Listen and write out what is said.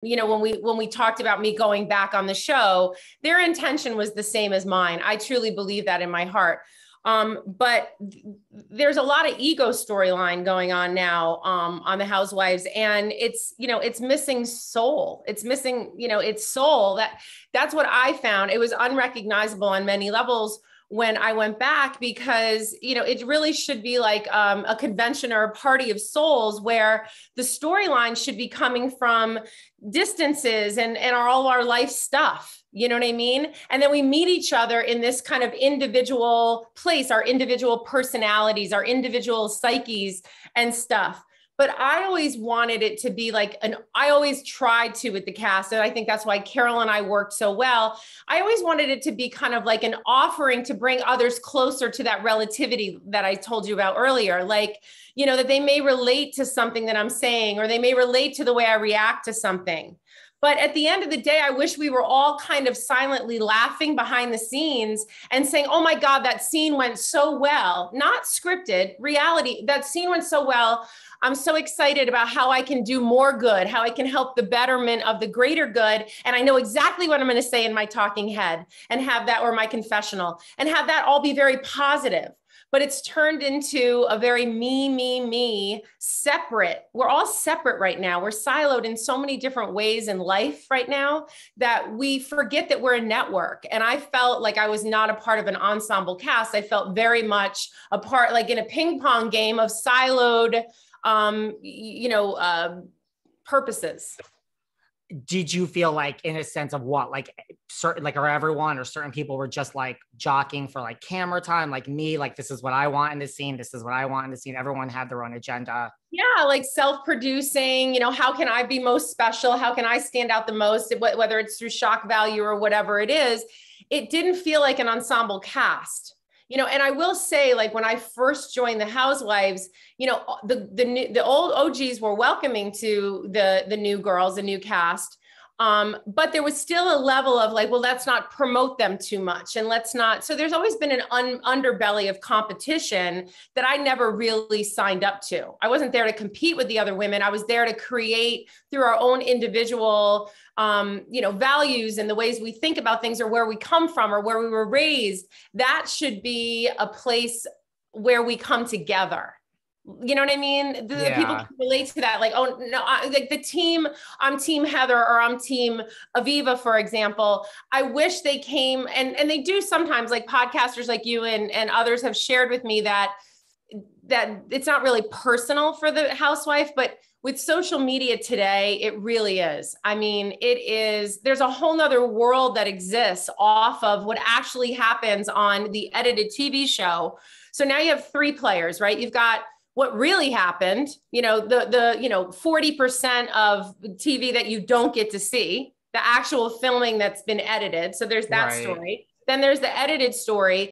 when we talked about me going back on the show, their intention was the same as mine. I truly believe that in my heart. But there's a lot of ego storyline going on now, on the Housewives, and it's missing soul. It's missing, its soul. That's what I found. It was unrecognizable on many levels when I went back, because, it really should be like a convention or a party of souls, where the storyline should be coming from distances and all our life stuff. You know what I mean? And then we meet each other in this kind of individual place, our individual personalities, our individual psyches and stuff. But I always wanted it to be like I always tried to with the cast. And I think that's why Carol and I worked so well. I always wanted it to be kind of like an offering to bring others closer to that relativity that I told you about earlier. Like, that they may relate to something that I'm saying, or they may relate to the way I react to something. But at the end of the day, I wish we were all kind of silently laughing behind the scenes and saying, oh my God, that scene went so well. Not scripted, reality. That scene went so well. I'm so excited about how I can do more good, how I can help the betterment of the greater good. And I know exactly what I'm going to say in my talking head, and have that, or my confessional, and have that all be very positive. But it's turned into a very me, separate. We're all separate right now. We're siloed in so many different ways in life right now that we forget that we're a network. And I felt like I was not a part of an ensemble cast. I felt very much a part, like in a ping pong game of siloed, purposes. Did you feel like, in a sense of what, like certain, like, or everyone or certain people were just like jockeying for like camera time, like me, like this is what I want in the scene, this is what I want in the scene, everyone had their own agenda? Yeah, like self-producing, how can I be most special? How can I stand out the most, whether it's through shock value or whatever it is. It didn't feel like an ensemble cast. And I will say, like, when I first joined the Housewives, the old OGs were welcoming to the new girls, the new cast. But there was still a level of like, well, let's not promote them too much, and let's not. So there's always been an underbelly of competition that I never really signed up to. I wasn't there to compete with the other women. I was there to create through our own individual, values and the ways we think about things, or where we come from, or where we were raised. That should be a place where we come together. You know what I mean? The people can relate to that. Like, oh no, like the team, I'm team Heather, or I'm team Aviva, for example. I wish they came, and they do sometimes, like podcasters like you and others have shared with me that it's not really personal for the housewife, but with social media today, it really is. I mean, there's a whole nother world that exists off of what actually happens on the edited TV show. So now you have three players, right? You've got what really happened, the 40% of TV that you don't get to see, the actual filming that's been edited. So there's that story. Then there's the edited story.